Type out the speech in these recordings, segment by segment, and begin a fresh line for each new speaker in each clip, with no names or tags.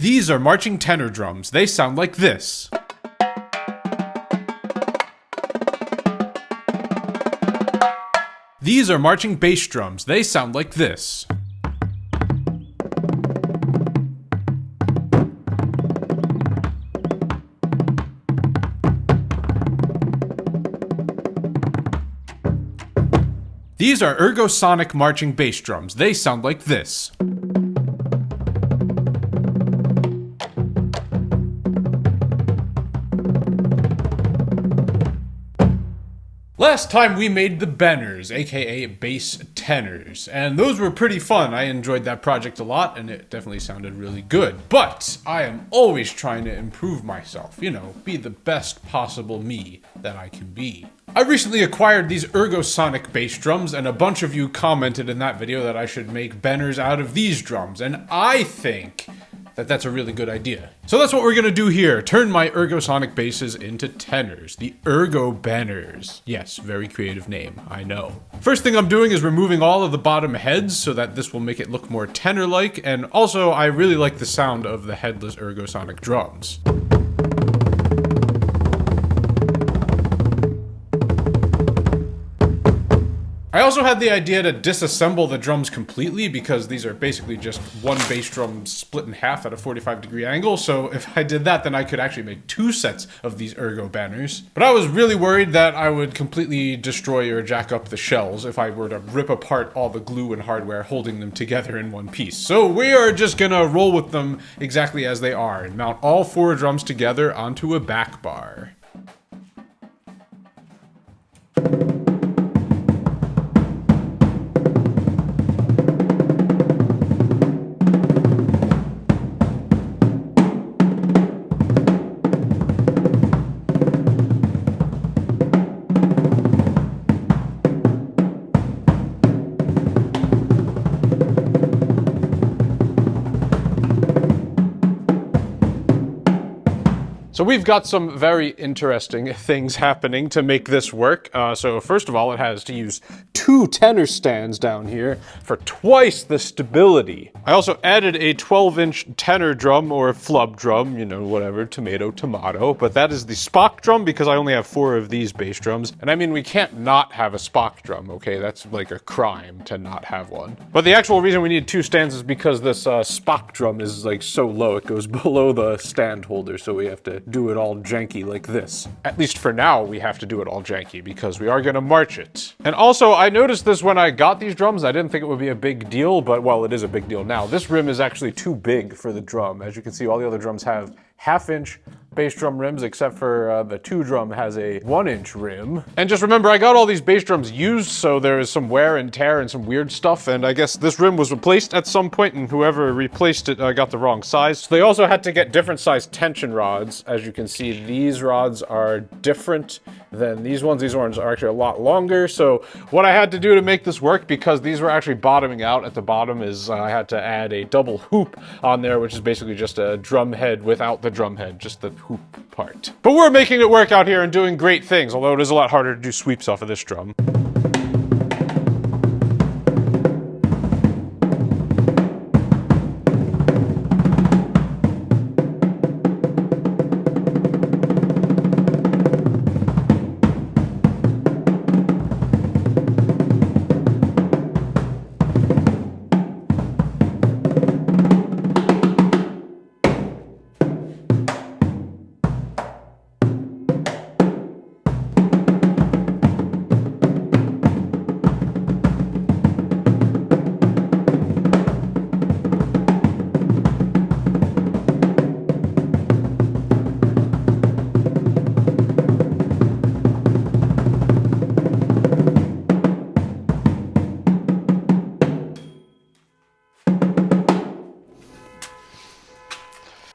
These are marching tenor drums. They sound like this. These are marching bass drums. They sound like this. These are ergosonic marching bass drums. They sound like this. Last time we made the Benors, aka bass tenors, and those were pretty fun. I enjoyed that project a lot, and it definitely sounded really good. But I am always trying to improve myself, you know, be the best possible me that I can be. I recently acquired these ergosonic bass drums, and a bunch of you commented in that video that I should make Benors out of these drums, and I think that that's a really good idea. So that's what we're gonna do here. Turn my ergosonic basses into tenors. The Ergo Benors. Yes, very creative name, I know. First thing I'm doing is removing all of the bottom heads so that this will make it look more tenor-like, and also I really like the sound of the headless ergosonic drums. I also had the idea to disassemble the drums completely because these are basically just one bass drum split in half at a 45-degree angle, so if I did that then I could actually make two sets of these Ergo Benors. But I was really worried that I would completely destroy or jack up the shells if I were to rip apart all the glue and hardware holding them together in one piece. So we are just gonna roll with them exactly as they are and mount all four drums together onto a back bar. So we've got some very interesting things happening to make this work. So first of all, it has to use two tenor stands down here for twice the stability. I also added a 12-inch tenor drum or flub drum, you know, whatever, tomato, tomato. But that is the Spock drum because I only have 4 of these bass drums. And I mean, we can't not have a Spock drum, okay? That's like a crime to not have one. But the actual reason we need 2 stands is because this Spock drum is like so low, it goes below the stand holder, so we have to do it all janky like this. At least for now, we have to do it all janky because we are gonna march it. And also, I noticed this when I got these drums. I didn't think it would be a big deal, but well, it is a big deal now. This rim is actually too big for the drum. As you can see, all the other drums have half-inch bass drum rims, except for the 2 drum has a 1-inch rim. And just remember, I got all these bass drums used, so there is some wear and tear and some weird stuff, and I guess this rim was replaced at some point, and whoever replaced it got the wrong size. So they also had to get different size tension rods. As you can see, these rods are different than these ones. These ones are actually a lot longer, so what I had to do to make this work, because these were actually bottoming out at the bottom, is I had to add a double hoop on there, which is basically just a drum head without the drum head, just the hoop part. But we're making it work out here and doing great things, although it is a lot harder to do sweeps off of this drum.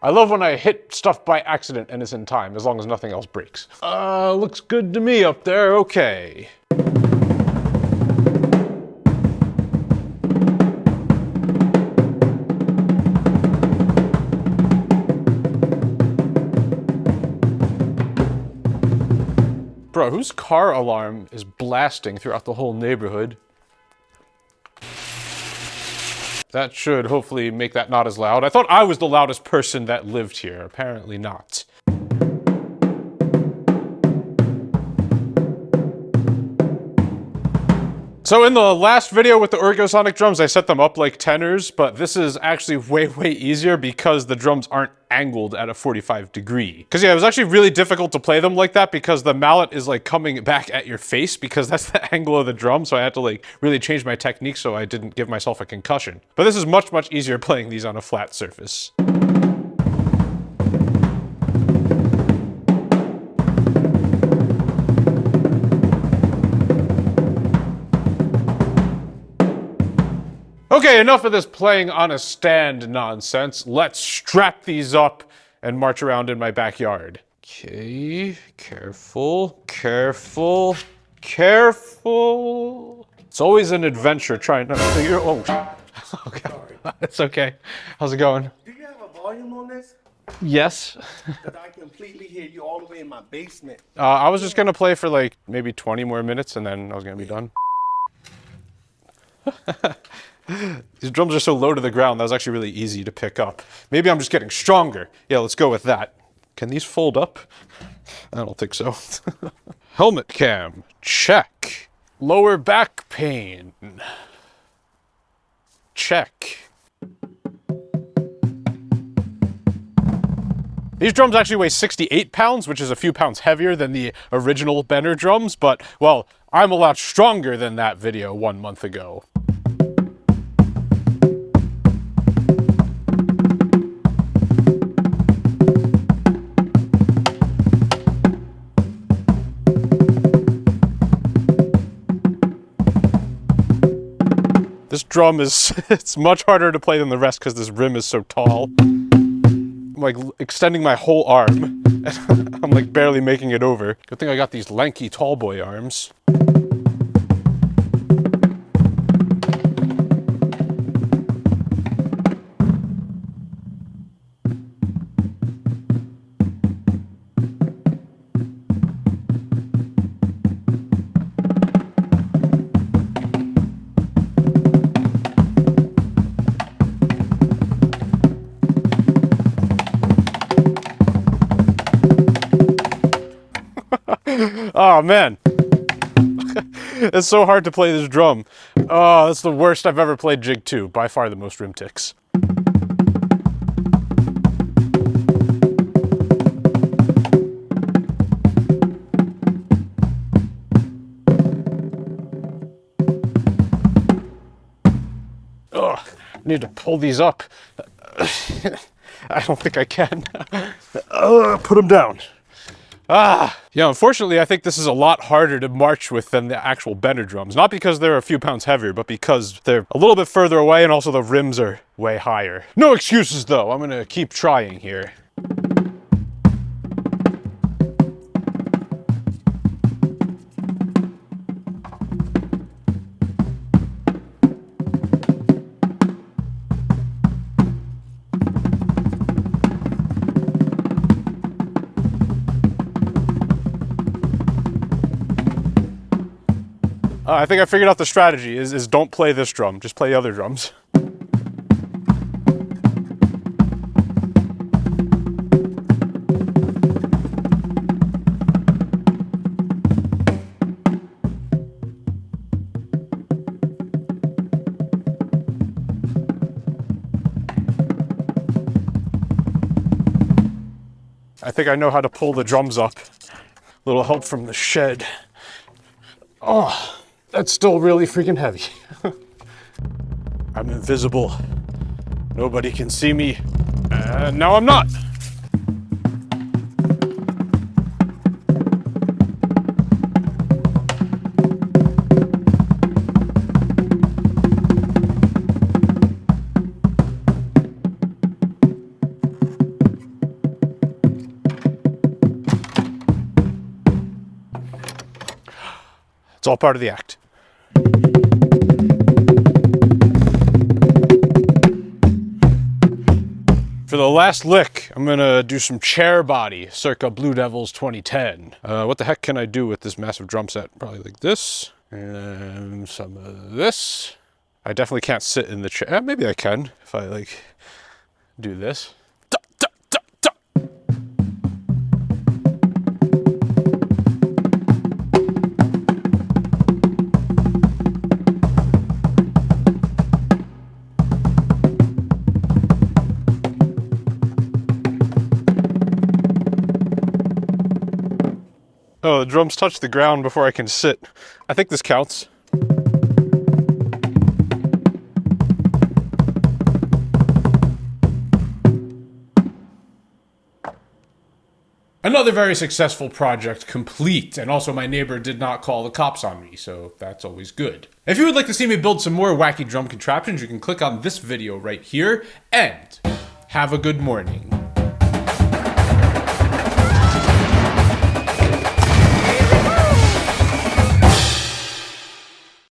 I love when I hit stuff by accident and it's in time, as long as nothing else breaks. Looks good to me up there, okay. Bro, whose car alarm is blasting throughout the whole neighborhood? That should hopefully make that not as loud. I thought I was the loudest person that lived here. Apparently not. So in the last video with the Ergosonic drums, I set them up like tenors, but this is actually way easier because the drums aren't angled at a 45 degree. Because yeah, it was actually really difficult to play them like that because the mallet is like coming back at your face because that's the angle of the drum. So I had to like really change my technique so I didn't give myself a concussion. But this is much easier playing these on a flat surface. Okay, enough of this playing on a stand nonsense. Let's strap these up and march around in my backyard. Okay, careful. It's always an adventure trying to figure. Oh, okay. It's okay. How's it going?
Do you have a volume on this?
Yes.
Because I completely hear you all the way in my basement.
I was just gonna play for like maybe 20 more minutes and then I was gonna be done. These drums are so low to the ground, that was actually really easy to pick up. Maybe I'm just getting stronger. Yeah, let's go with that. Can these fold up? I don't think so. Helmet cam, check. Lower back pain, check. These drums actually weigh 68 pounds, which is a few pounds heavier than the original Benor drums, but, well, I'm a lot stronger than that video 1 month ago. This drum is, it's much harder to play than the rest because this rim is so tall. I'm like extending my whole arm, and I'm like barely making it over. Good thing I got these lanky tall boy arms. Oh man, it's so hard to play this drum. Oh, that's the worst I've ever played Jig 2. By far the most rim ticks. Oh, I need to pull these up. I don't think I can. Put them down. Yeah, unfortunately, I think this is a lot harder to march with than the actual Benor drums. Not because they're a few pounds heavier, but because they're a little bit further away and also the rims are way higher. No excuses though, I'm gonna keep trying here. I think I figured out the strategy is don't play this drum, just play the other drums. I think I know how to pull the drums up. A little help from the shed. Oh. That's still really freaking heavy. I'm invisible. Nobody can see me. And now I'm not. It's all part of the act. For the last lick, I'm gonna do some chair body, circa Blue Devils 2010. What the heck can I do with this massive drum set? Probably like this, and some of this. I definitely can't sit in the chair. Maybe I can if I like do this. Oh, the drums touch the ground before I can sit. I think this counts. Another very successful project complete, and also my neighbor did not call the cops on me, so that's always good. If you would like to see me build some more wacky drum contraptions, you can click on this video right here, and have a good morning.